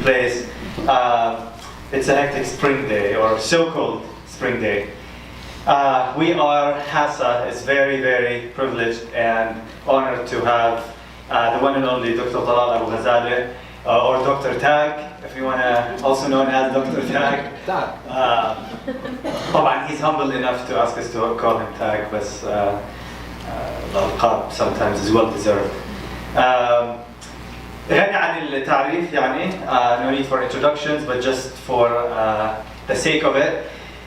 place. It's a hectic spring day, or so-called spring day. We are, HASA is very, very privileged and honored to have the one and only Dr. Talal Abu-Ghazaleh, or Dr. Tag, if you want to, also known as Dr. Tag. طبعا he's humble enough to ask us to call him Tag, but الألقاب sometimes is well deserved. غني عن التعريف يعني, no need for introductions, but just for the sake of it.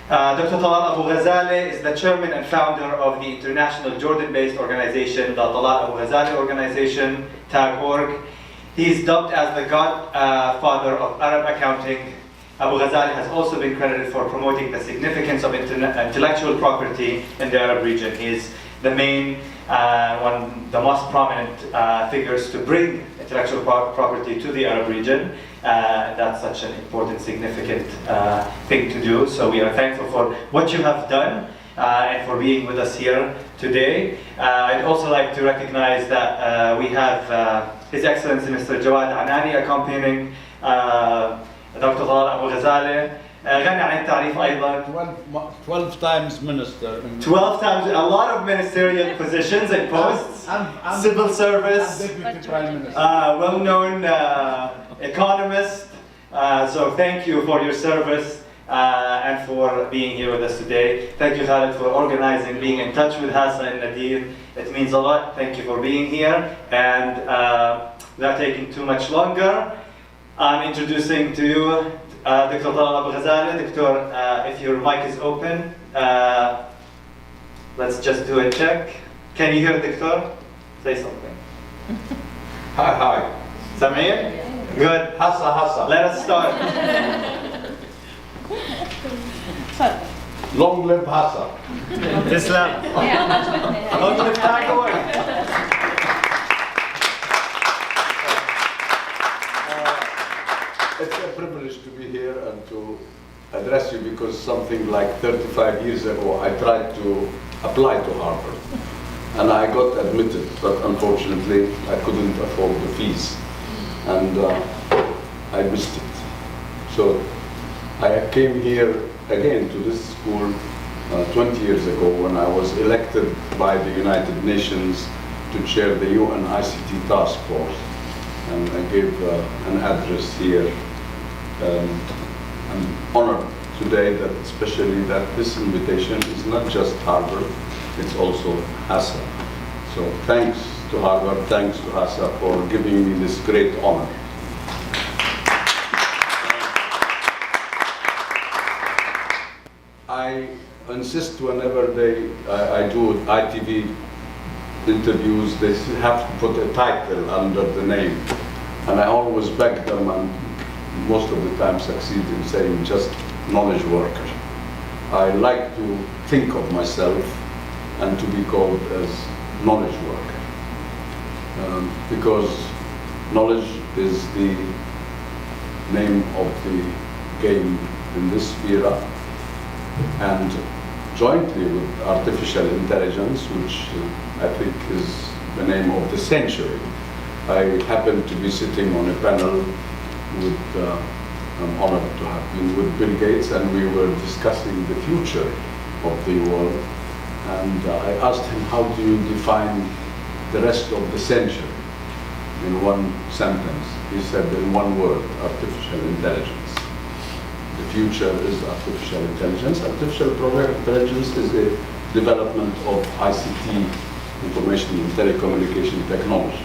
Dr. Talal Abu-Ghazaleh is the chairman and founder of the international Jordan-based organization, the Talal Abu-Ghazaleh organization, TAG.org. He is dubbed as the godfather of Arab accounting. Abu-Ghazaleh has also been credited for promoting the significance of intellectual property in the Arab region. He is the main, the most prominent figures to bring intellectual property to the Arab region. That's such an important, significant thing to do. So we are thankful for what you have done and for being with us here today. I'd also like to recognize that we have His Excellency Mr. Jawad Anani accompanying Dr. Talal Abu-Ghazaleh. غني عن التعريف أيضا 12 times minister. 12 times, a lot of ministerial positions and posts, civil service, Deputy Prime Minister. well-known economist. So thank you for your service and for being here with us today. Thank you, Khalid, for organizing, being in touch with Hassa and Nadir. It means a lot. Thank you for being here. And without taking too much longer, I'm introducing to you Dr. Talal Abu-Ghazaleh. Doctor, if your mic is open, let's just do a check. Can you hear Doctor? Say something. Hi. Samir? Good. Hassa. Let us start. Long live Hassa. Islam. Long live TAG.org. It's a privilege to be here and to address you because something like 35 years ago I tried to apply to Harvard and I got admitted, but unfortunately I couldn't afford the fees and I missed it. So I came here again to this school 20 years ago when I was elected by the United Nations to chair the UN ICT task force, and I gave an address here. I'm honored today that especially that this invitation is not just Harvard, it's also Hassa. So thanks to Harvard, thanks to Hassa for giving me this great honor. I insist whenever I do ITV interviews, they have to put a title under the name. And I always beg them, and most of the time succeed in saying just knowledge worker. I like to think of myself and to be called as knowledge worker. Because knowledge is the name of the game in this era. And jointly with artificial intelligence, which I think is the name of the century, I happen to be sitting on a panel with, I'm honored to have been with Bill Gates, and we were discussing the future of the world. And I asked him, how do you define the rest of the century in one sentence? He said, in one word, artificial intelligence. The future is artificial intelligence. Artificial intelligence is the development of ICT, information and telecommunication technology.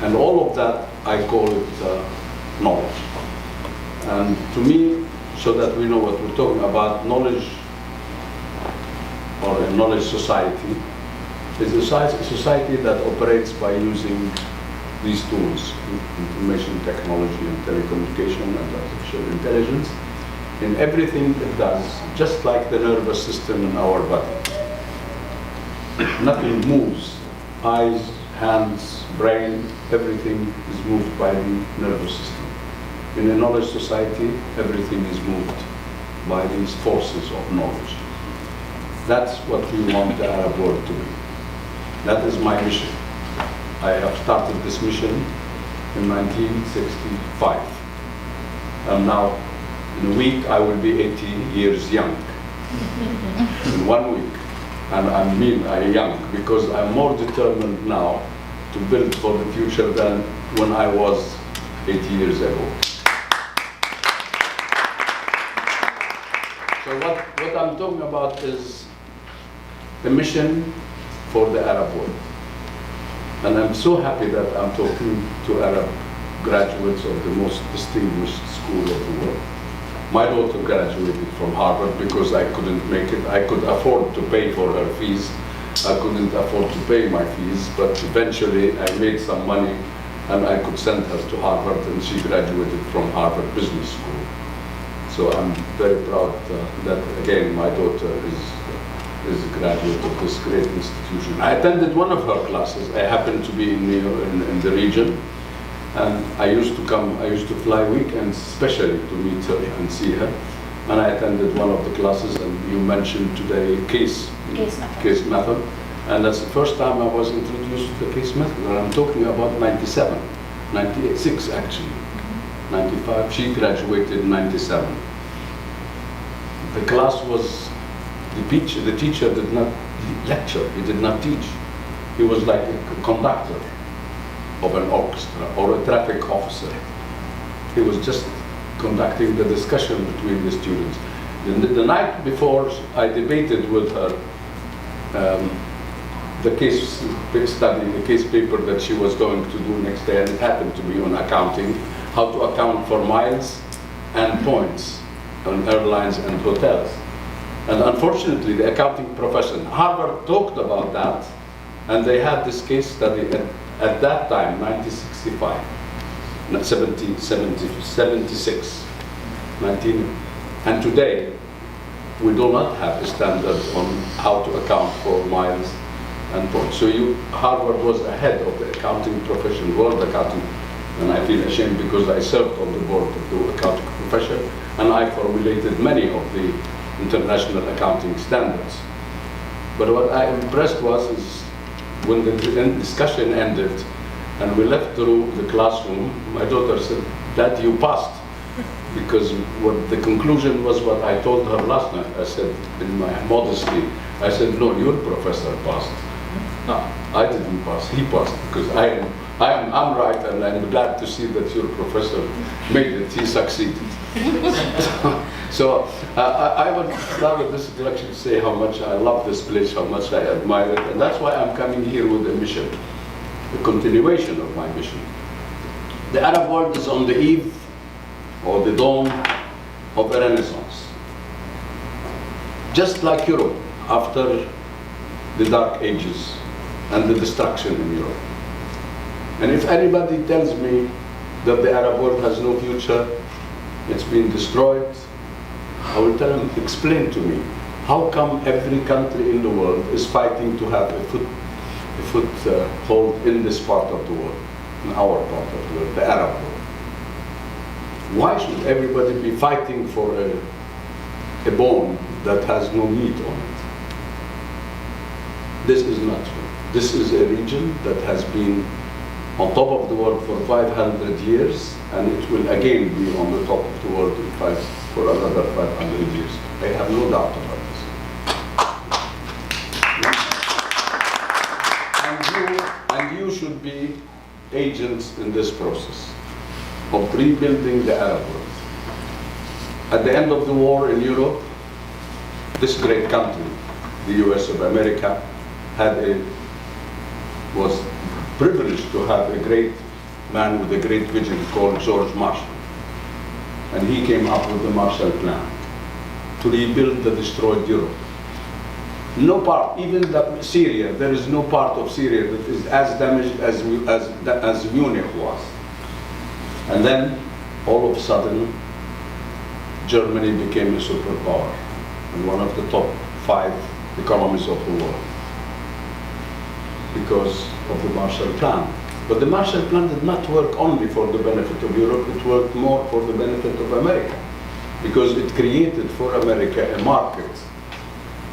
And all of that, I call it knowledge. And to me, so that we know what we're talking about, knowledge, or a knowledge society, is a society that operates by using these tools, information technology and telecommunication and artificial intelligence, in everything it does, just like the nervous system in our body. Nothing moves. Eyes, hands, brain, everything is moved by the nervous system. In a knowledge society, everything is moved by these forces of knowledge. That's what we want the Arab world to be. That is my mission. I have started this mission in 1965. And now, in a week, I will be 80 years young. In 1 week. And I mean I'm young, because I'm more determined now to build for the future than when I was 80 years ago. So what I'm talking about is the mission for the Arab world. And I'm so happy that I'm talking to Arab graduates of the most distinguished school of the world. My daughter graduated from Harvard because I couldn't make it. I could afford to pay for her fees. I couldn't afford to pay my fees, but eventually I made some money and I could send her to Harvard, and she graduated from Harvard Business School. So I'm very proud that, again, my daughter is a graduate of this great institution. I attended one of her classes. I happened to be in New York, in the region, and I used to fly weekends especially to meet her and see her. And I attended one of the classes, and you mentioned today case method. And that's the first time I was introduced to the case method. And I'm talking about 97, 96 actually. 95, she graduated in 97. The class was, the teacher did not lecture, he did not teach. He was like a conductor of an orchestra or a traffic officer. He was just conducting the discussion between the students. The night before, I debated with her the case study, the case paper that she was going to do next day, and it happened to be on accounting, how to account for miles and points on airlines and hotels. And unfortunately, the accounting profession, Harvard talked about that, and they had this case study at that time, 1965, 76, 19. And today, we do not have a standard on how to account for miles and points. So Harvard was ahead of the accounting profession, world accounting, and I feel ashamed because I served on the board of the accounting profession, and I formulated many of the international accounting standards. But what I impressed is when the discussion ended and we left through the classroom, my daughter said, "Dad, you passed." Because what the conclusion was what I told her last night. I said, in my modesty, I said, "No, your professor passed." No, I didn't pass, he passed, because I'm right, and I'm glad to see that your professor made it, he succeeded. So I would start with this introduction to say how much I love this place, how much I admire it, and that's why I'm coming here with a mission, the continuation of my mission. The Arab world is on the eve or the dawn of a renaissance. Just like Europe, after the Dark Ages and the destruction in Europe. And if anybody tells me that the Arab world has no future, it's been destroyed, I will tell them, explain to me, how come every country in the world is fighting to have a foothold in this part of the world, in our part of the world, the Arab world? Why should everybody be fighting for a bone that has no meat on it? This is not true. This is a region that has been on top of the world for 500 years, and it will again be on the top of the world for another 500 years. I have no doubt about this. And you should be agents in this process of rebuilding the Arab world. At the end of the war in Europe, this great country, the US of America, was privileged to have a great man with a great vision called George Marshall. And he came up with the Marshall Plan to rebuild the destroyed Europe. No part, even Syria, there is no part of Syria that is as damaged as Munich was. And then, all of a sudden, Germany became a superpower and one of the top 5 economies of the world because of the Marshall Plan. But the Marshall Plan did not work only for the benefit of Europe, it worked more for the benefit of America, because it created for America a market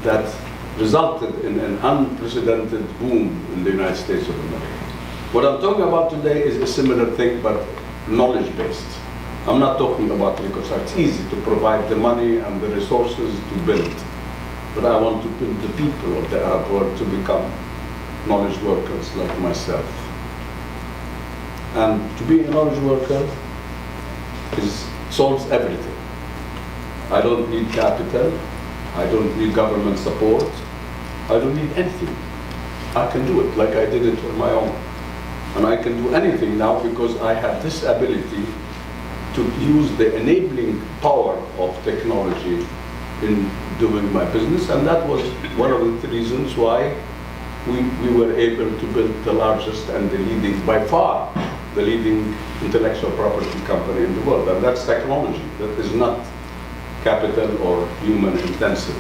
that resulted in an unprecedented boom in the United States of America. What I'm talking about today is a similar thing, but knowledge-based. I'm not talking about reconstruction. It's easy to provide the money and the resources to build. But I want to build the people of the Arab world to become knowledge workers like myself. And to be a knowledge worker solves everything. I don't need capital. I don't need government support. I don't need anything. I can do it like I did it on my own. And I can do anything now because I have this ability to use the enabling power of technology in doing my business. And that was one of the reasons why we were able to build the largest and the leading, by far, the leading intellectual property company in the world. And that's technology. That is not capital or human intensive.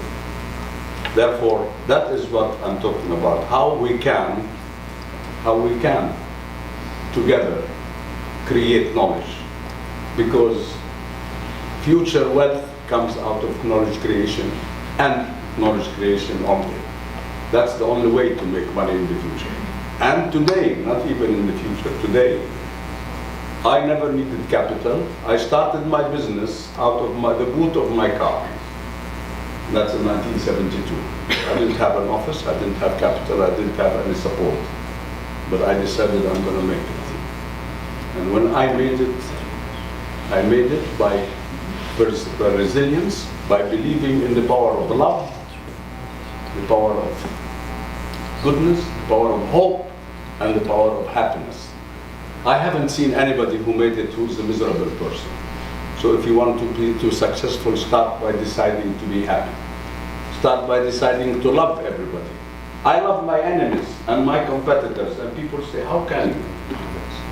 Therefore, that is what I'm talking about. How we can together create knowledge. Because future wealth comes out of knowledge creation and knowledge creation only. That's the only way to make money in the future. And today, not even in the future, today, I never needed capital. I started my business out of the boot of my car. That's in 1972. I didn't have an office, I didn't have capital, I didn't have any support. But I decided I'm going to make it. And when I made it by resilience, by believing in the power of love, the power of goodness, the power of hope, and the power of happiness. I haven't seen anybody who made it who's a miserable person. So if you want to be successful, start by deciding to be happy. Start by deciding to love everybody. I love my enemies and my competitors, and people say, how can you?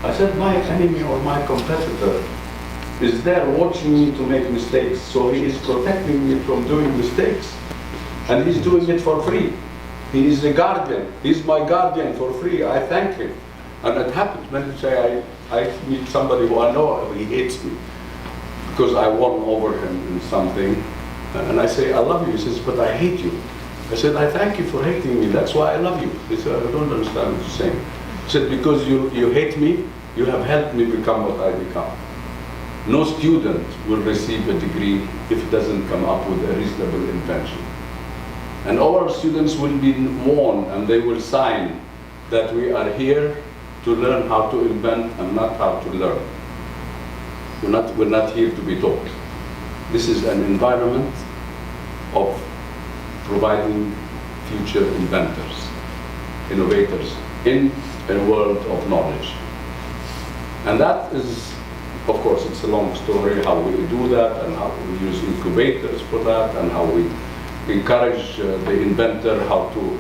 I said, my enemy or my competitor is there watching me to make mistakes, so he is protecting me from doing mistakes. And he's doing it for free. He is a guardian. He's my guardian for free. I thank him. And it happens when I meet somebody who I know he hates me because I won over him in something. And I say, I love you. He says, but I hate you. I said, I thank you for hating me. That's why I love you. He said, I don't understand what you're saying. He said, because you hate me, you have helped me become what I become. No student will receive a degree if it doesn't come up with a reasonable invention. And all our students will be warned and they will sign that we are here to learn how to invent and not how to learn. We're not here to be taught. This is an environment of providing future inventors, innovators in a world of knowledge. And that is, of course, it's a long story how we do that and how we use incubators for that and how we encourage the inventor how to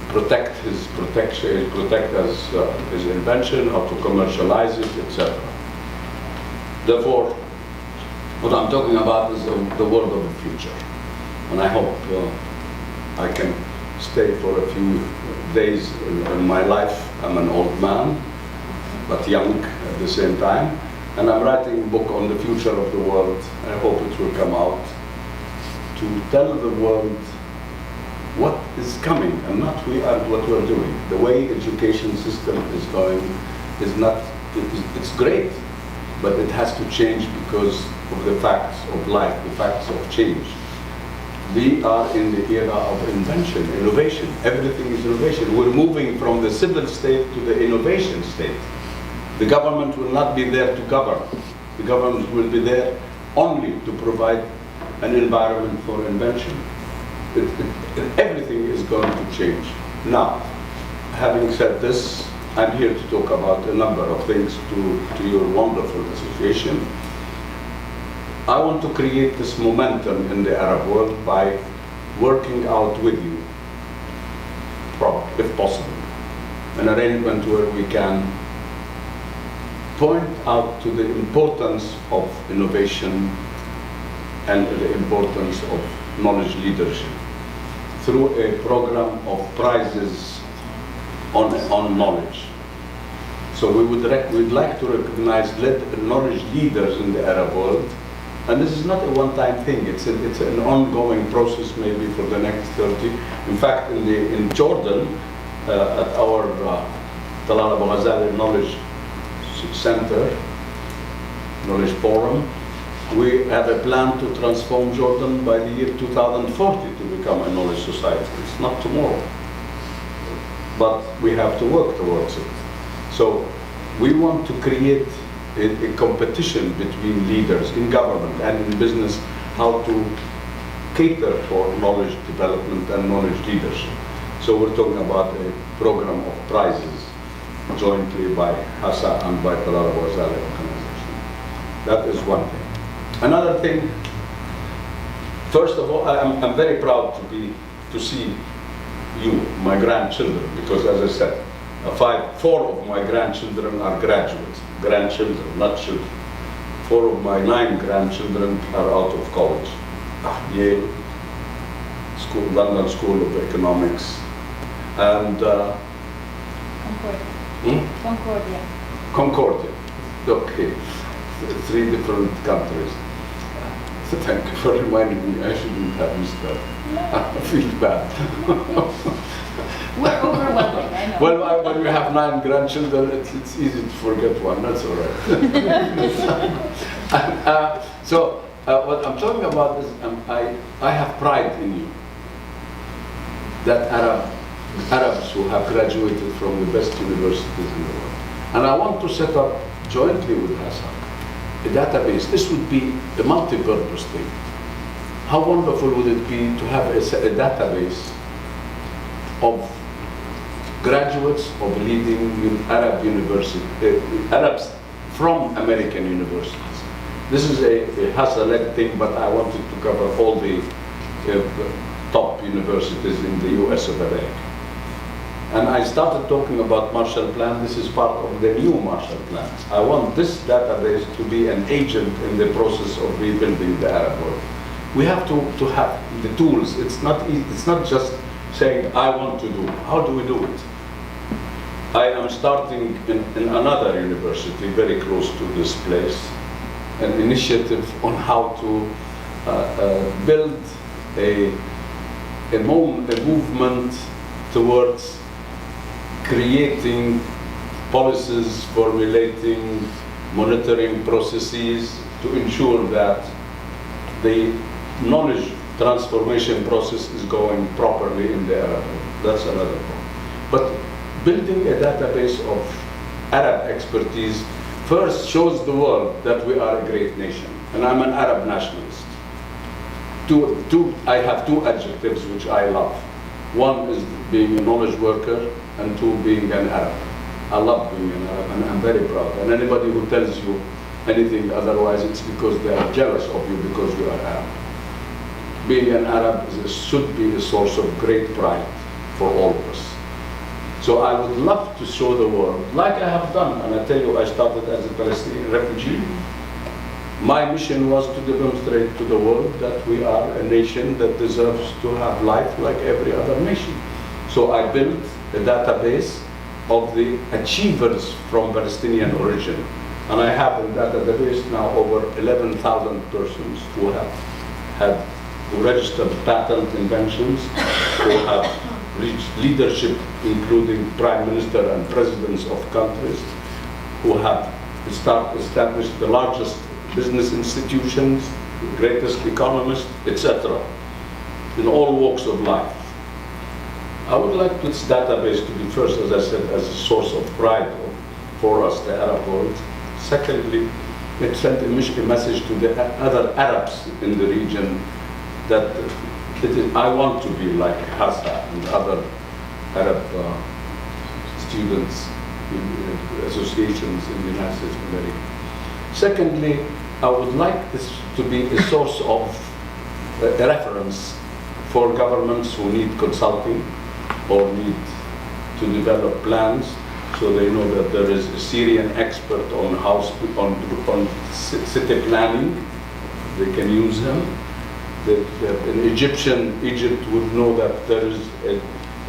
protect his invention, how to commercialize it, etc. Therefore, what I'm talking about is the world of the future. And I hope I can stay for a few days in my life. I'm an old man, but young at the same time. And I'm writing a book on the future of the world. I hope it will come out to tell the world what is coming and not what we are doing. The way education system is going is not, it's great, but it has to change because of the facts of life, the facts of change. We are in the era of invention, innovation. Everything is innovation. We're moving from the civil state to the innovation state. The government will not be there to govern. The government will be there only to provide an environment for invention. Everything is going to change. Now, having said this, I'm here to talk about a number of things to your wonderful association. I want to create this momentum in the Arab world by working out with you, if possible, an arrangement where we can point out to the importance of innovation and the importance of knowledge leadership through a program of prizes on knowledge. So we'd like to recognize knowledge leaders in the Arab world. And this is not a one-time thing. It's an ongoing process, maybe for the next 30. In fact, in Jordan, at our Talal Abu-Ghazaleh Knowledge Center, Knowledge Forum. We have a plan to transform Jordan by the year 2040 to become a knowledge society. It's not tomorrow, but we have to work towards it. So we want to create a competition between leaders in government and in business, how to cater for knowledge development and knowledge leadership. So we're talking about a program of prizes jointly by HASA and by Talal Abu-Ghazaleh organization. That is one thing. Another thing, first of all, I'm very proud to see you, my grandchildren, because as I said, 4 of my grandchildren are graduates, grandchildren, not children. 4 of my 9 grandchildren are out of college. Yale, London School of Economics, and Concordia. Concordia. Okay, 3 different countries. So thank you for reminding me. I shouldn't have missed that. I feel bad. We're overwhelming, I know. Well, when you have 9 grandchildren, it's easy to forget one. That's all right. So what I'm talking about is I have pride in you. That Arabs who have graduated from the best universities in the world. And I want to set up jointly with Hassan a database. This would be a multi-purpose thing. How wonderful would it be to have a database of graduates of leading Arab universities, Arabs from American universities. This is a Hassan-led thing, but I wanted to cover all the top universities in the US of America. And I started talking about Marshall Plan. This is part of the new Marshall Plan. I want this database to be an agent in the process of rebuilding the Arab world. We have to have the tools. It's not just saying, I want to do. How do we do it? I am starting in another university very close to this place, an initiative on how to build a movement towards creating policies, formulating, monitoring processes to ensure that the knowledge transformation process is going properly in the Arab world. That's another point. But building a database of Arab expertise first shows the world that we are a great nation. And I'm an Arab nationalist. I have 2 adjectives which I love. One is being a knowledge worker, and 2, being an Arab. I love being an Arab, and I'm very proud. And anybody who tells you anything otherwise, it's because they are jealous of you because you are Arab. Being an Arab should be a source of great pride for all of us. So I would love to show the world, like I have done, and I tell you, I started as a Palestinian refugee. My mission was to demonstrate to the world that we are a nation that deserves to have life like every other nation. So I built a database of the achievers from Palestinian origin. And I have in that database now over 11,000 persons who have registered patent inventions, who have reached leadership, including prime minister and presidents of countries, who have established the largest business institutions, the greatest economists, etc., in all walks of life. I would like this database to be first, as I said, as a source of pride for us, the Arab world. Secondly, it sent a message to the other Arabs in the region that I want to be like Hassa and other Arab students associations in the United States of America. Secondly, I would like this to be a source of a reference for governments who need consulting or need to develop plans, so they know that there is a Syrian expert on city planning. They can use him. Egypt would know that there is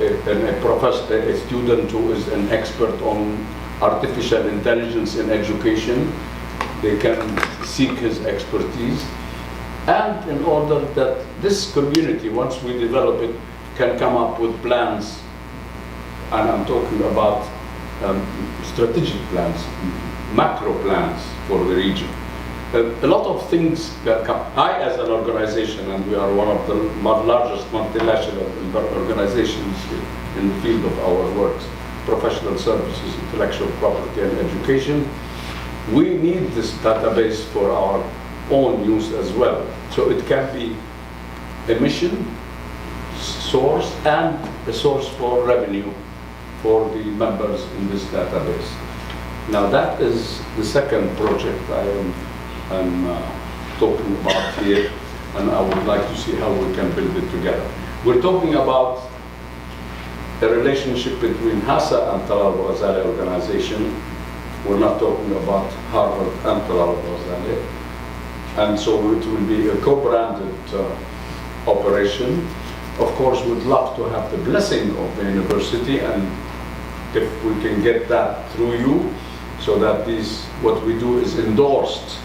a student who is an expert on artificial intelligence in education. They can seek his expertise. And in order that this community, once we develop it, can come up with plans, and I'm talking about strategic plans, macro plans for the region. A lot of things that come. I, as an organization, and we are one of the largest multinational organizations in the field of our work, professional services, intellectual property, and education, we need this database for our own use as well. So it can be a mission source and a source for revenue for the members in this database. Now that is the second project I'm talking about here, and I would like to see how we can build it together. We're talking about a relationship between HASA and Talal Abu-Ghazaleh organization. We're not talking about Harvard and Talal Abu-Ghazaleh. And so it will be a co-branded operation. Of course, we'd love to have the blessing of the university, and if we can get that through you, so that what we do is endorsed.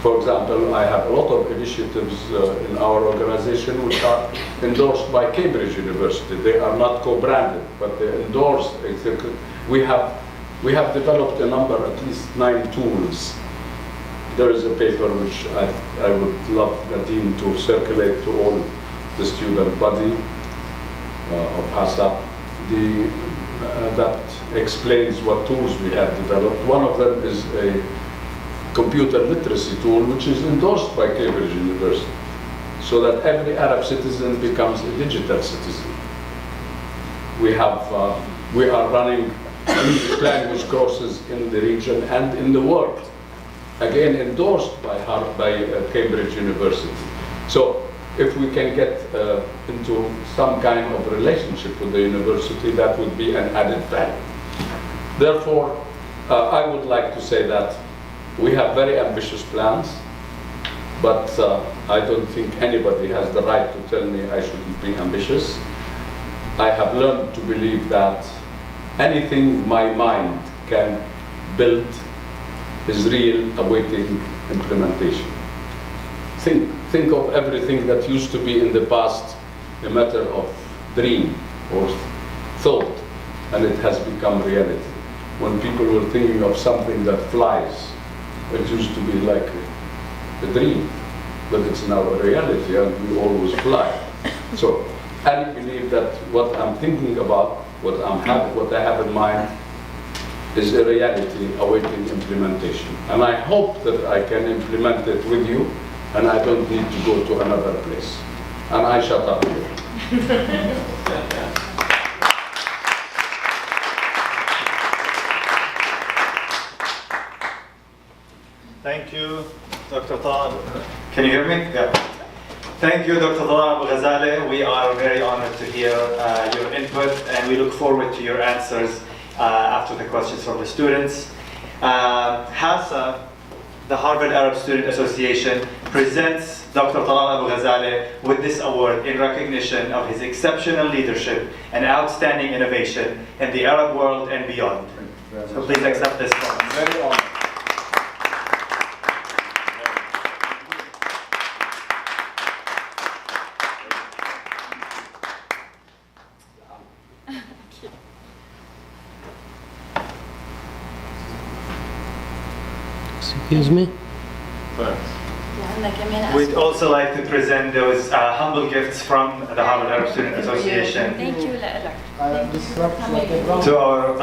For example, I have a lot of initiatives in our organization which are endorsed by Cambridge University. They are not co-branded, but they're endorsed. We have developed a number, at least 9 tools. There is a paper which I would love Nadine to circulate to all the student body of HASA that explains what tools we have developed. One of them is a computer literacy tool which is endorsed by Cambridge University, so that every Arab citizen becomes a digital citizen. We are running English language courses in the region and in the world, again endorsed by Cambridge University. So if we can get into some kind of relationship with the university, that would be an added value. Therefore, I would like to say that we have very ambitious plans, but I don't think anybody has the right to tell me I shouldn't be ambitious. I have learned to believe that anything my mind can build is real, awaiting implementation. Think of everything that used to be in the past a matter of dream or thought, and it has become reality. When people were thinking of something that flies, it used to be like a dream, but it's now a reality, and we always fly. So I believe that what I'm thinking about, what I have in mind, is a reality awaiting implementation. And I hope that I can implement it with you, and I don't need to go to another place. And I shut up here. Thank you, Dr. Talal. Can you hear me? Yeah. Thank you, Dr. Talal Abu-Ghazaleh. We are very honored to hear your input, and we look forward to your answers after the questions from the students. HASA, the Harvard Arab Student Association, presents Dr. Talal Abu-Ghazaleh with this award in recognition of his exceptional leadership and outstanding innovation in the Arab world and beyond. So please accept this from us. Very honored. Excuse me? We'd also like to present those humble gifts from the Harvard Arab Student Association Thank you لك. to our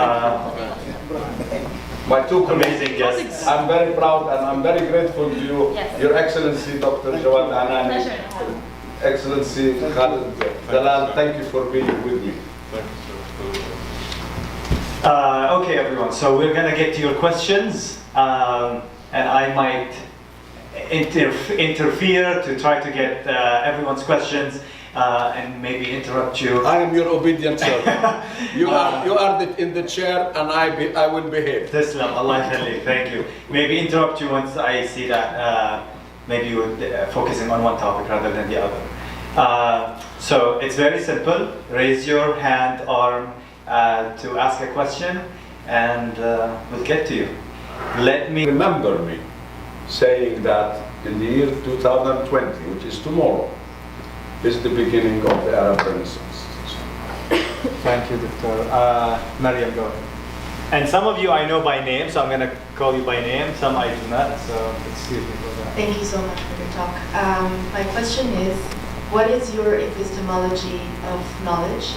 My two amazing guests. I'm very proud and I'm very grateful to you, Yes. Your Excellency Dr. Jawad Anani, Pleasure. Excellency Khalid Dalal, thank you for being with me. Okay, everyone, so we're going to get to your questions, and I might interfere to try to get everyone's questions and maybe interrupt you. I am your obedient servant. You are in the chair, and I will behave. Teslam, Allah yakhlik, thank you. Maybe interrupt you once I see that maybe you're focusing on one topic rather than the other. So it's very simple. Raise your hand, arm to ask a question, and we'll get to you. Let me Remember me saying that in the year 2020, which is tomorrow, is the beginning of the Arab Renaissance. Thank you, Dr. Mariam, go ahead. And some of you I know by name, so I'm going to call you by name, some I do not, so excuse me for that. Thank you so much for your talk. My question is, what is your epistemology of knowledge?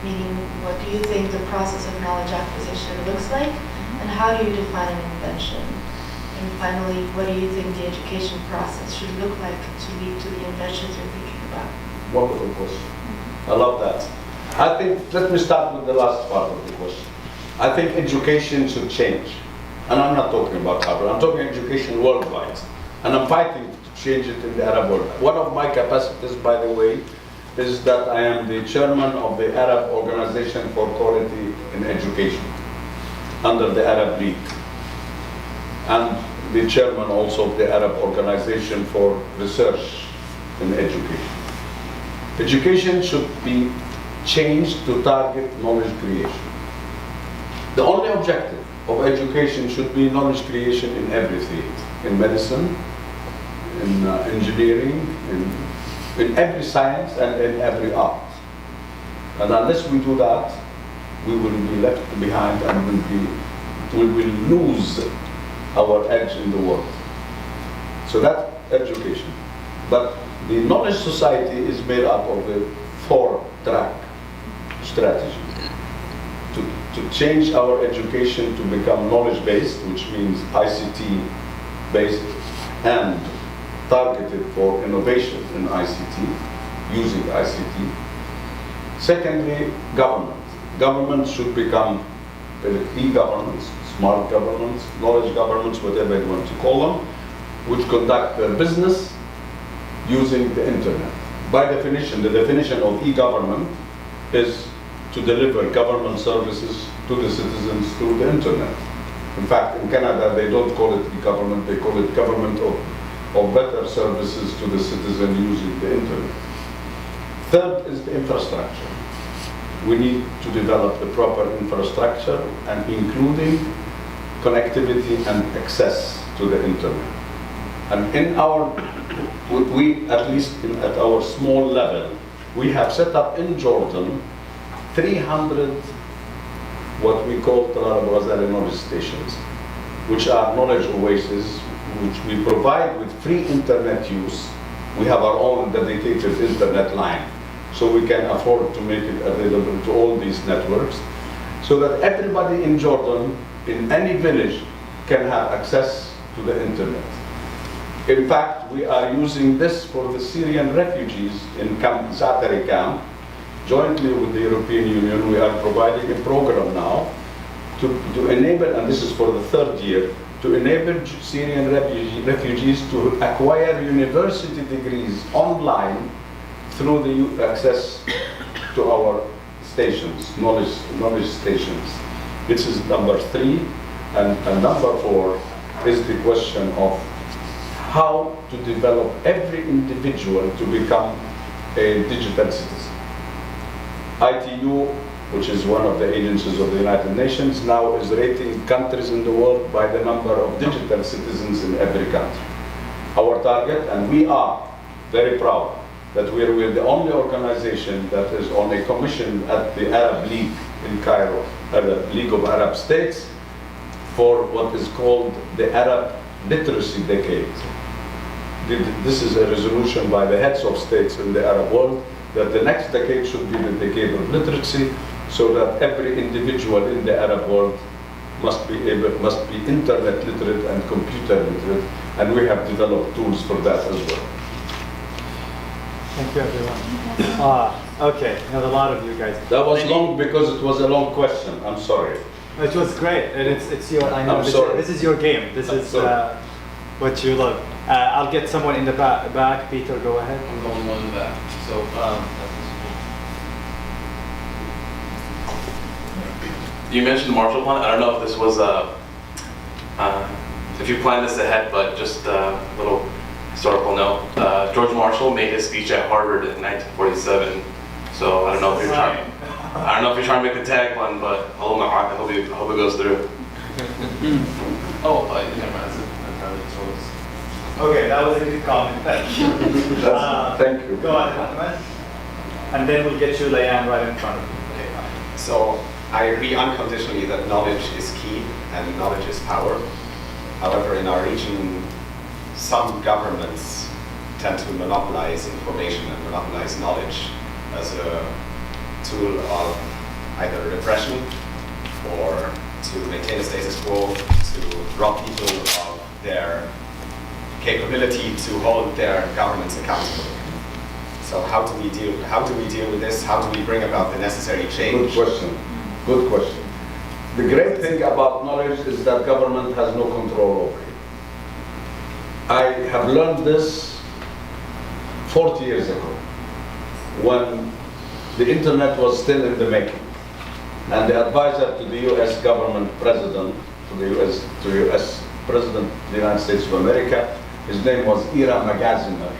Meaning, what do you think the process of knowledge acquisition looks like, and how do you define an invention? And finally, what do you think the education process should look like to lead to the inventions you're thinking about? Wonderful question. I love that. I think, let me start with the last part of the question. I think education should change. And I'm not talking about Harvard, I'm talking education worldwide. And I'm fighting to change it in the Arab world. One of my capacities, by the way, is that I am the chairman of the Arab Organization for Quality in Education under the Arab League. And the chairman also of the Arab Organization for Research in Education. Education should be changed to target knowledge creation. The only objective of education should be knowledge creation in every field, in medicine, in engineering, in every science and in every art. And unless we do that, we will be left behind and we will lose our edge in the world. So that's education. But the knowledge society is made up of a 4-track strategy. To change our education to become knowledge-based, which means ICT-based and targeted for innovation in ICT, using ICT. Secondly, government. Government should become e-governments, smart governments, knowledge governments, whatever you want to call them, which conduct their business using the internet. By definition, the definition of e-government is to deliver government services to the citizens through the internet. In fact, in Canada, they don't call it e-government, they call it government of better services to the citizen using the internet. Third is the infrastructure. We need to develop the proper infrastructure and including connectivity and access to the internet. And in our, we at least at our small level, we have set up in Jordan 300 what we call Talal Abu-Ghazaleh knowledge stations, which are knowledge oases, which we provide with free internet use. We have our own dedicated internet line, so we can afford to make it available to all these networks, so that everybody in Jordan, in any village, can have access to the internet. In fact, we are using this for the Syrian refugees in Camp Zaatari camp. Jointly with the European Union, we are providing a program now to enable, and this is for the 3rd year, to enable Syrian refugees to acquire university degrees online through the access to our stations, knowledge stations. This is number 3, and number 4 is the question of how to develop every individual to become a digital citizen. ITU, which is one of the agencies of the United Nations, now is rating countries in the world by the number of digital citizens in every country. Our target, and we are very proud that we're the only organization that is on a commission at the Arab League in Cairo, the League of Arab States, for what is called the Arab Literacy Decade. This is a resolution by the heads of states in the Arab world that the next decade should be the decade of literacy, so that every individual in the Arab world must be internet literate and computer literate, and we have developed tools for that as well. Thank you, everyone. Okay, we have a lot of you guys. That was long because it was a long question. I'm sorry. It was great, and it's your. I know I'm sorry. this is your game. This is what you love. I'll get someone in the back. Peter, go ahead. I'm going one in the back. So, you mentioned the Marshall Plan. I don't know if this was if you planned this ahead, but just a little historical note. George Marshall made his speech at Harvard in 1947. So I don't know if you're trying. I don't know if you're trying to make the tagline, but I hope it goes through. Never mind. Okay, that was a good comment. Thank you. Thank you. Go on, Ahmed. And then we'll get you, Layan, right in front of you. Okay. So I agree unconditionally that knowledge is key and knowledge is power. However, in our region, some governments tend to monopolize information and monopolize knowledge as a tool of either repression or to maintain a status quo, to rob people of their capability to hold their governments accountable. So how do we deal with this? How do we bring about the necessary change? Good question. Good question. The great thing about knowledge is that government has no control over it. I have learned this 40 years ago, when the internet was still in the making. And the advisor to the US government president, to the US President of the United States of America, his name was Ira Magaziner,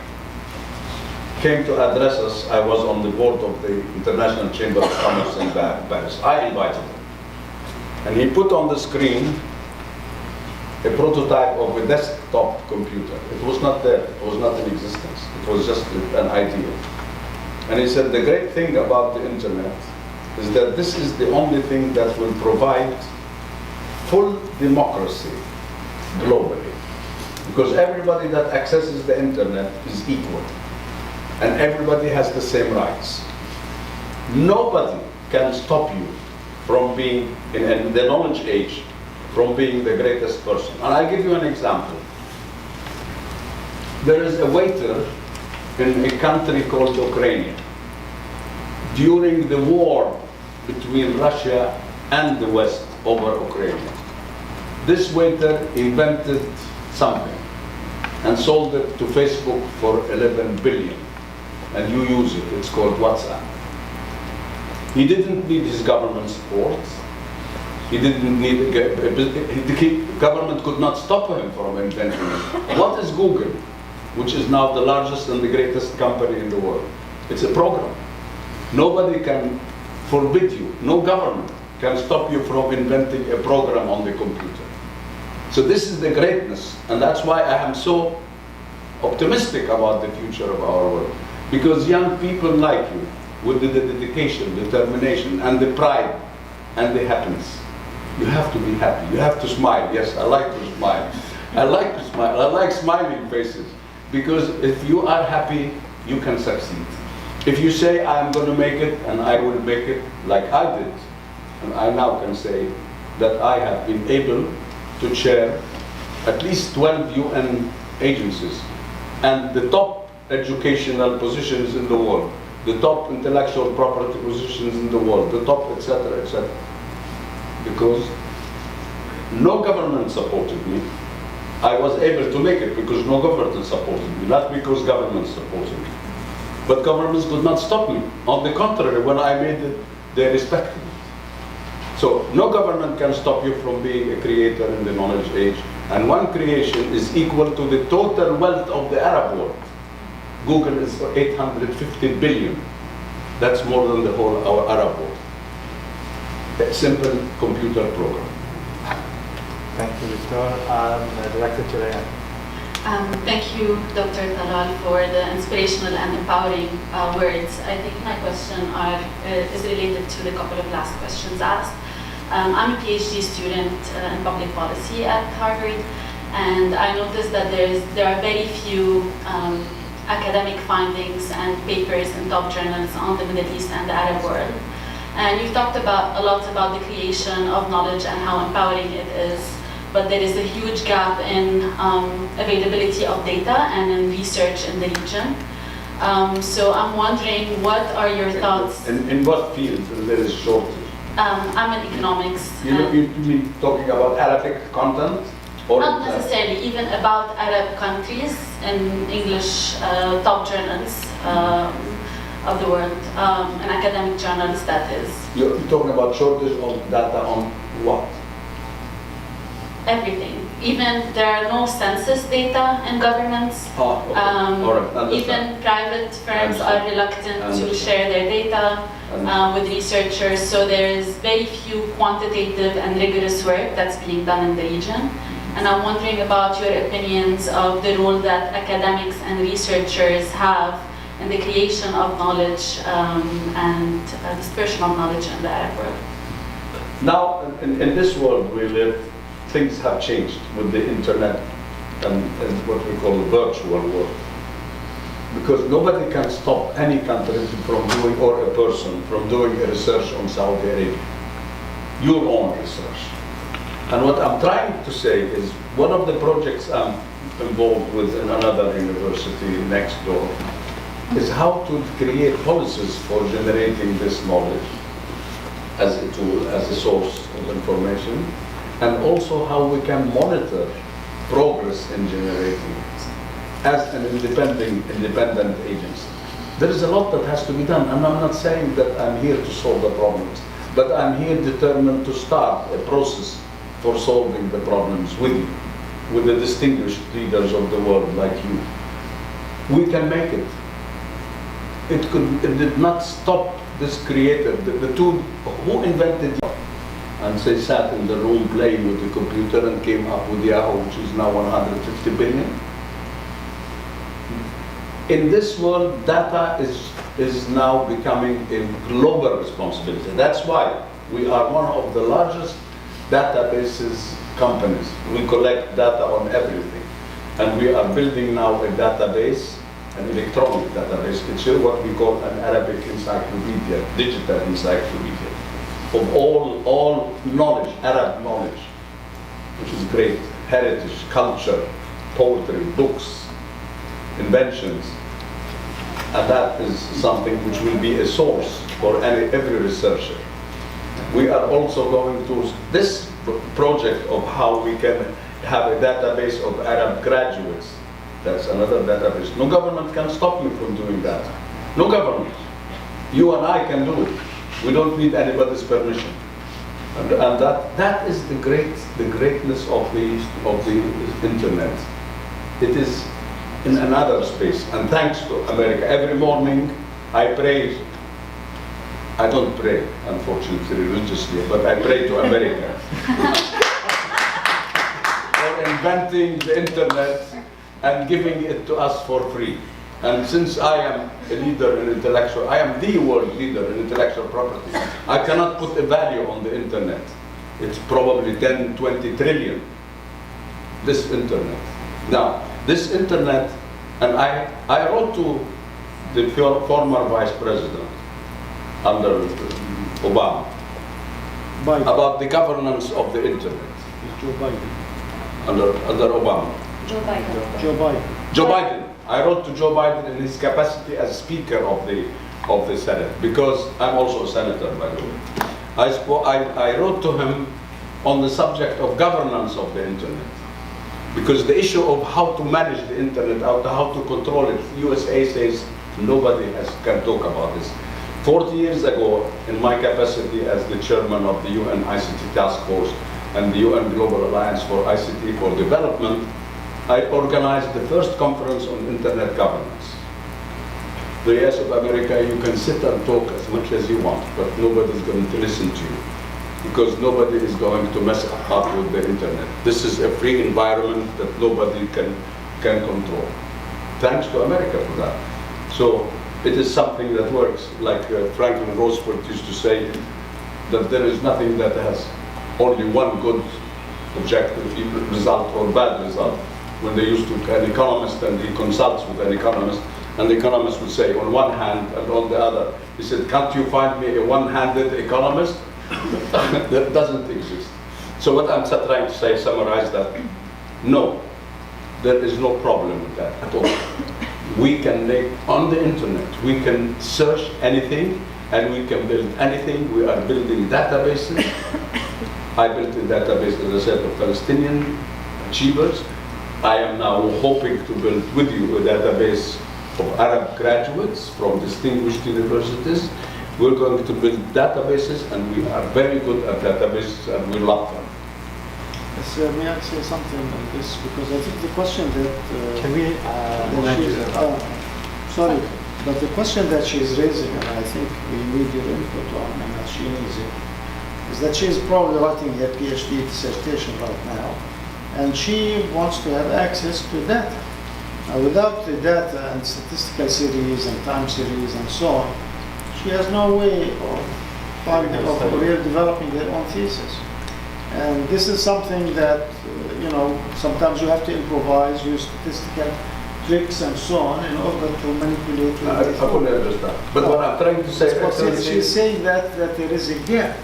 came to address us. I was on the board of the International Chamber of Commerce in Paris. I invited him. And he put on the screen a prototype of a desktop computer. It was not there, it was not in existence. It was just an idea. And he said, the great thing about the internet is that this is the only thing that will provide full democracy globally. Because everybody that accesses the internet is equal. And everybody has the same rights. Nobody can stop you from being, in the knowledge age, from being the greatest person. And I'll give you an example. There is a waiter in a country called Ukraine. During the war between Russia and the West over Ukraine, this waiter invented something and sold it to Facebook for 11 billion. And you use it, it's called WhatsApp. He didn't need his government support. He didn't need, the government could not stop him from inventing it. What is Google, which is now the largest and the greatest company in the world? It's a program. Nobody can forbid you, no government can stop you from inventing a program on the computer. So this is the greatness, and that's why I am so optimistic about the future of our world. Because young people like you, with the dedication, determination, and the pride, and the happiness, you have to be happy, you have to smile. Yes, I like to smile. I like to smile, I like smiling faces. Because if you are happy, you can succeed. If you say, I'm going to make it, and I will make it, like I did, and I now can say that I have been able to chair at least 12 UN agencies, and the top educational positions in the world, the top intellectual property positions in the world, the top, etc., etc. Because no government supported me. I was able to make it because no government supported me, not because government supported me. But governments could not stop me. On the contrary, when I made it, they respected me. So no government can stop you from being a creator in the knowledge age. And one creation is equal to the total wealth of the Arab world. Google is 850 billion. That's more than the whole our Arab world. A simple computer program. Thank you, Victor. Director Chirayan. Thank you, Dr. Talal, for the inspirational and empowering words. I think my question is related to the couple of last questions asked. I'm a PhD student in public policy at Harvard, and I noticed that there are very few academic findings and papers in top journals on the Middle East and the Arab world. And you've talked a lot about the creation of knowledge and how empowering it is. But there is a huge gap in availability of data and in research in the region. So I'm wondering, what are your thoughts? In what field there is shortage? I'm in economics. You mean talking about Arabic content? Or Not necessarily, even about Arab countries in English top journals of the world, and academic journals, that is. You're talking about shortage of data on what? Everything. Even there are no census data in governments. Oh, okay. All right. Even private firms are reluctant to share their data with researchers. So there is very few quantitative and rigorous work that's being done in the region. And I'm wondering about your opinions of the role that academics and researchers have in the creation of knowledge and dispersion of knowledge in the Arab world. Now, in this world we live, things have changed with the internet and what we call the virtual world. Because nobody can stop any country from doing, or a person from doing a research on Saudi Arabia. Your own research. And what I'm trying to say is, one of the projects I'm involved with in another university next door is how to create policies for generating this knowledge as a tool, as a source of information, and also how we can monitor progress in generating it as an independent agency. There is a lot that has to be done, and I'm not saying that I'm here to solve the problems, but I'm here determined to start a process for solving the problems with you, with the distinguished leaders of the world like you. We can make it. It did not stop this creative, the two who invented it, and they sat in the room playing with the computer and came up with Yahoo, which is now 150 billion. In this world, data is now becoming a global responsibility. That's why we are one of the largest databases companies. We collect data on everything. And we are building now a database, an electronic database. It's what we call an Arabic encyclopedia, digital encyclopedia, of all knowledge, Arab knowledge, which is great, heritage, culture, poetry, books, inventions. And that is something which will be a source for every researcher. We are also going to this project of how we can have a database of Arab graduates. That's another database. No government can stop me from doing that. No government. You and I can do it. We don't need anybody's permission. And that is the greatness of the internet. It is in another space. And thanks to America. Every morning I pray. I don't pray, unfortunately, religiously, but I pray to America for inventing the internet and giving it to us for free. And since I am a leader in intellectual, I am the world leader in intellectual property. I cannot put a value on the internet. It's probably 10, 20 trillion, this internet. Now, this internet, and I wrote to the former vice president under Obama about the governance of the internet. Joe Biden. Under Obama. Joe Biden. Joe Biden. Joe Biden. I wrote to Joe Biden in his capacity as Speaker of the Senate, because I'm also a senator, by the way. I wrote to him on the subject of governance of the internet, because the issue of how to manage the internet, how to control it, USA says nobody can talk about this. 40 years ago, in my capacity as the chairman of the UN ICT Task Force and the UN Global Alliance for ICT for Development, I organized the first conference on internet governance. The US of America, you can sit and talk as much as you want, but nobody's going to listen to you, because nobody is going to mess up with the internet. This is a free environment that nobody can control. Thanks to America for that. So it is something that works, like Franklin Roosevelt used to say, that there is nothing that has only one good objective result or bad result. When they used to, an economist, and he consults with an economist, and the economist would say, on one hand and on the other, he said, can't you find me a one-handed economist? That doesn't exist. So what I'm trying to say, summarize that, no, there is no problem with that at all. We can make, on the internet, we can search anything, and we can build anything. We are building databases. I built a database, as I said, of Palestinian achievers. I am now hoping to build with you a database of Arab graduates from distinguished universities. We're going to build databases, and we are very good at databases, and we love them. Yes, may I say something on this? Because I think the question that... Can we... sorry, but the question that she's raising, and I think we need your input on, and that she needs it, is that she's probably writing her PhD dissertation right now, and she wants to have access to data. Now, without the data and statistical series and time series and so on, she has no way of finding or developing their own thesis. And this is something that, sometimes you have to improvise, use statistical tricks and so on in order to manipulate your I fully understand. But what I'm trying to say, But Excellency, she's saying that there is a gap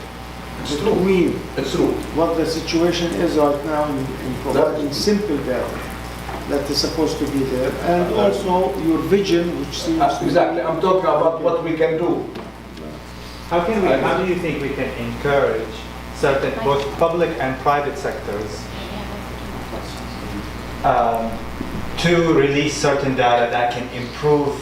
it's true. between It's true. what the situation is right now in providing simple data that is supposed to be there, and also your vision, which seems to be- Exactly. I'm talking about what we can do. How do you think we can encourage certain, both public and private sectors, to release certain data that can improve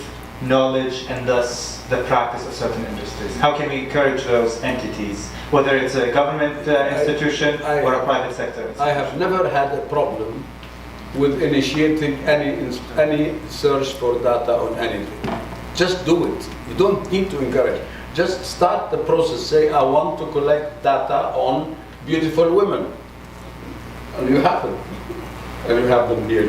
knowledge and thus the practice of certain industries? How can we encourage those entities, whether it's a government institution or a private sector institution? I have never had a problem with initiating any search for data on anything. Just do it. You don't need to encourage. Just start the process. Say, I want to collect data on beautiful women. And you have them. And you have them here.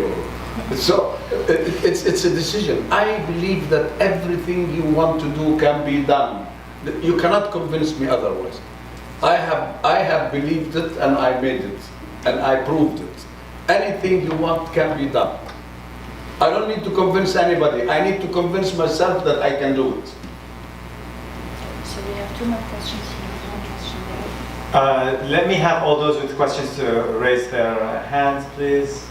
So it's a decision. I believe that everything you want to do can be done. You cannot convince me otherwise. I have believed it and I made it. And I proved it. Anything you want can be done. I don't need to convince anybody. I need to convince myself that I can do it. So we have two more questions here, one question there. Let me have all those with questions to raise their hands, please.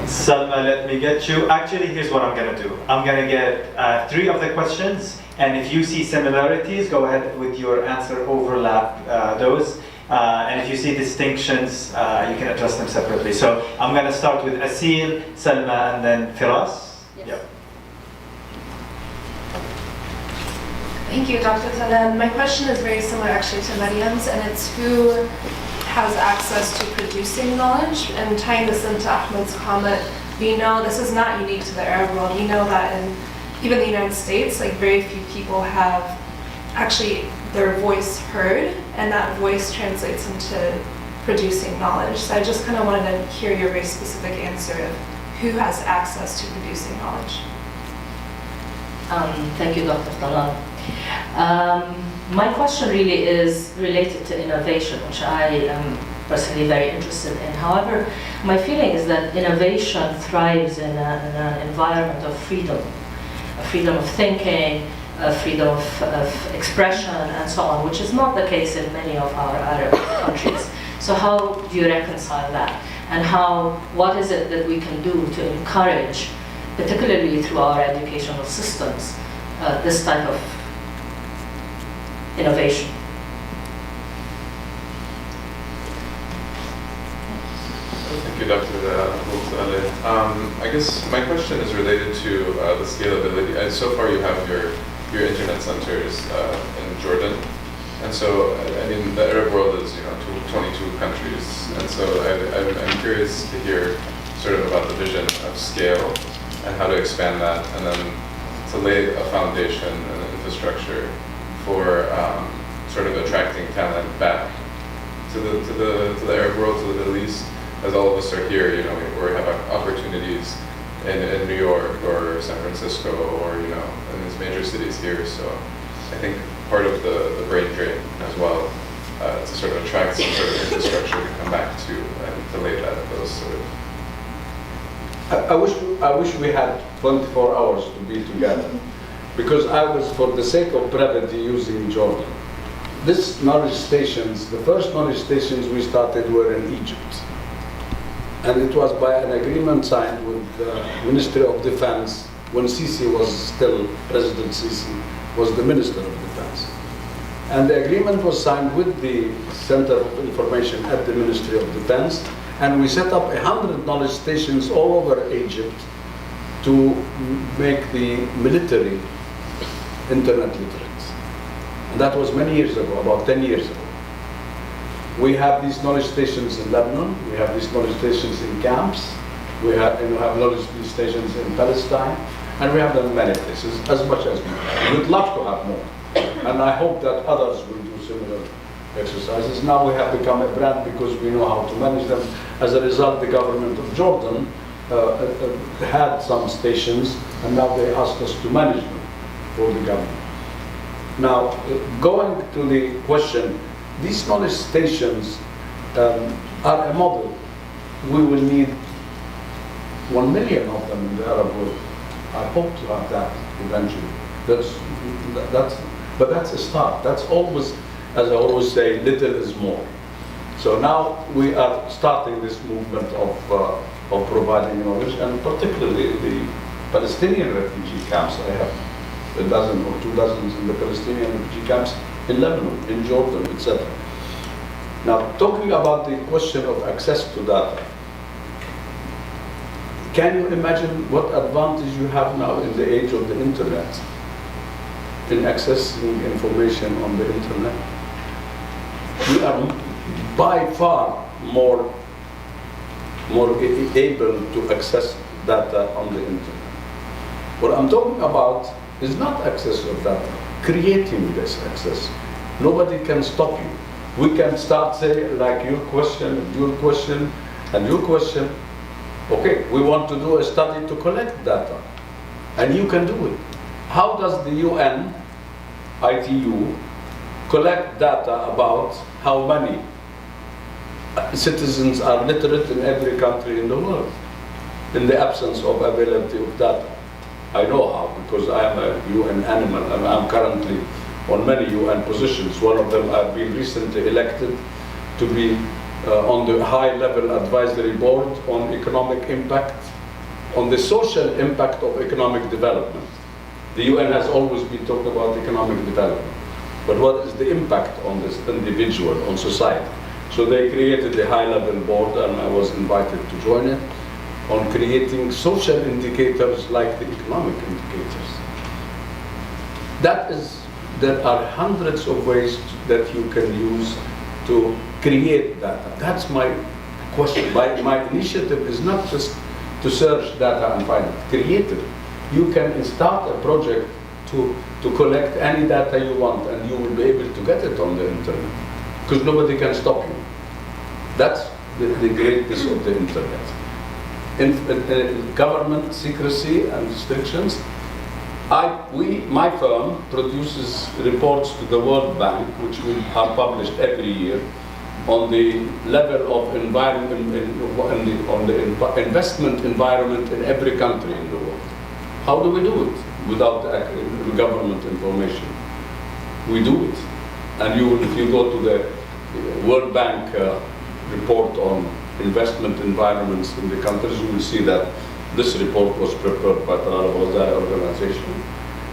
Salma, let me get you. Actually, here's what I'm going to do. I'm going to get 3 of the questions, and if you see similarities, go ahead with your answer, overlap those. And if you see distinctions, you can address them separately. So I'm going to start with Asil, Salma, and then Firas. Yes. Yep. Thank you, Dr. Talal. My question is very similar actually to Mariam's, and it's who has access to producing knowledge? And tying this into Ahmed's comment, we know this is not unique to the Arab world. We know that in even the United States, like very few people have actually their voice heard, and that voice translates into producing knowledge. So I just kind of wanted to hear your very specific answer of who has access to producing knowledge. Thank you, Dr. Talal. My question really is related to innovation, which I am personally very interested in. However, my feeling is that innovation thrives in an environment of freedom of thinking, freedom of expression, and so on, which is not the case in many of our Arab countries. So how do you reconcile that? And what is it that we can do to encourage, particularly through our educational systems, this type of innovation? Thank you, Dr. Abu-Ghazaleh. I guess my question is related to the scalability. So far you have your internet centers in Jordan. And so, I mean, the Arab world is, 22 countries. And so I'm curious to hear sort of about the vision of scale and how to expand that, and then to lay a foundation and an infrastructure for sort of attracting talent back to the Arab world, to the Middle East. As all of us are here, we have opportunities in New York or San Francisco or, in these major cities here. So I think part of the brain drain as well, to sort of attract some sort of infrastructure to come back to and to lay those sort of. I wish we had 24 hours to be together, because I was, for the sake of brevity, using Jordan. These knowledge stations, the first knowledge stations we started were in Egypt. And it was by an agreement signed with the Ministry of Defense when Sisi was still, President Sisi was the Minister of Defense. And the agreement was signed with the Center of Information at the Ministry of Defense, and we set up 100 knowledge stations all over Egypt to make the military internet literate. And that was many years ago, about 10 years ago. We have these knowledge stations in Lebanon, we have these knowledge stations in camps, we have knowledge stations in Palestine, and we have them in many places, as much as we would love to have more. And I hope that others will do similar exercises. Now we have become a brand because we know how to manage them. As a result, the government of Jordan had some stations, and now they ask us to manage them for the government. Now, going to the question, these knowledge stations are a model. We will need 1 million of them in the Arab world. I hope to have that eventually. But that's a start. That's always, as I always say, little is more. So now we are starting this movement of providing knowledge, and particularly the Palestinian refugee camps. I have a dozen or 2 dozens in the Palestinian refugee camps in Lebanon, in Jordan, etc. Now, talking about the question of access to data, can you imagine what advantage you have now in the age of the internet in accessing information on the internet? We are by far more able to access data on the internet. What I'm talking about is not access of data, creating this access. Nobody can stop you. We can start saying, like your question, and your question, okay, we want to do a study to collect data, and you can do it. How does the UN, ITU, collect data about how many citizens are literate in every country in the world, in the absence of availability of data? I know how, because I am a UN animal, and I'm currently on many UN positions. One of them, I've been recently elected to be on the high-level advisory board on economic impact, on the social impact of economic development. The UN has always been talking about economic development, but what is the impact on this individual, on society? So they created a high-level board, and I was invited to join it, on creating social indicators like the economic indicators. There are hundreds of ways that you can use to create data. That's my question. My initiative is not just to search data and find it. Create it. You can start a project to collect any data you want, and you will be able to get it on the internet, because nobody can stop you. That's the greatness of the internet. In government secrecy and restrictions, my firm produces reports to the World Bank, which are published every year, on the level of environment, on the investment environment in every country in the world. How do we do it without the government information? We do it. And if you go to the World Bank report on investment environments in the countries, you will see that this report was prepared by Talal Abu-Ghazaleh organization,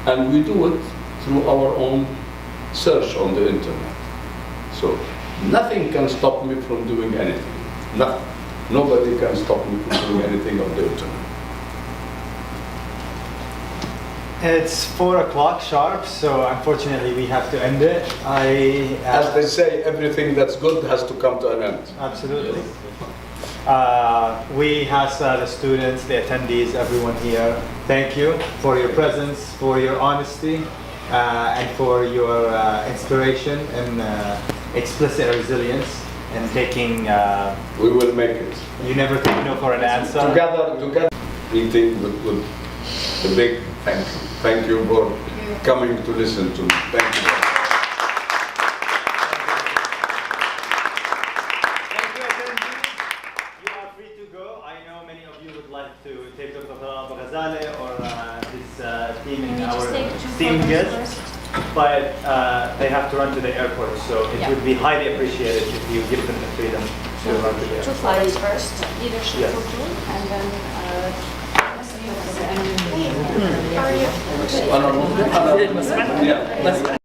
and we do it through our own search on the internet. So nothing can stop me from doing anything. Nothing. Nobody can stop me from doing anything on the internet. It's 4 o'clock sharp, so unfortunately we have to end it. As they say, everything that's good has to come to an end. Absolutely. We have the students, the attendees, everyone here. Thank you for your presence, for your honesty, and for your inspiration and explicit resilience and taking. We will make it. You never take no for an answer. Together, meeting with the big thank you. Thank you for coming to listen to me. Thank you. To take Dr. Talal Abu-Ghazaleh or his team in our team guests, but they have to run to the airport, so it would be highly appreciated if you give them the freedom to run to the airport. 2 flights first, leadership Yes. and then أنا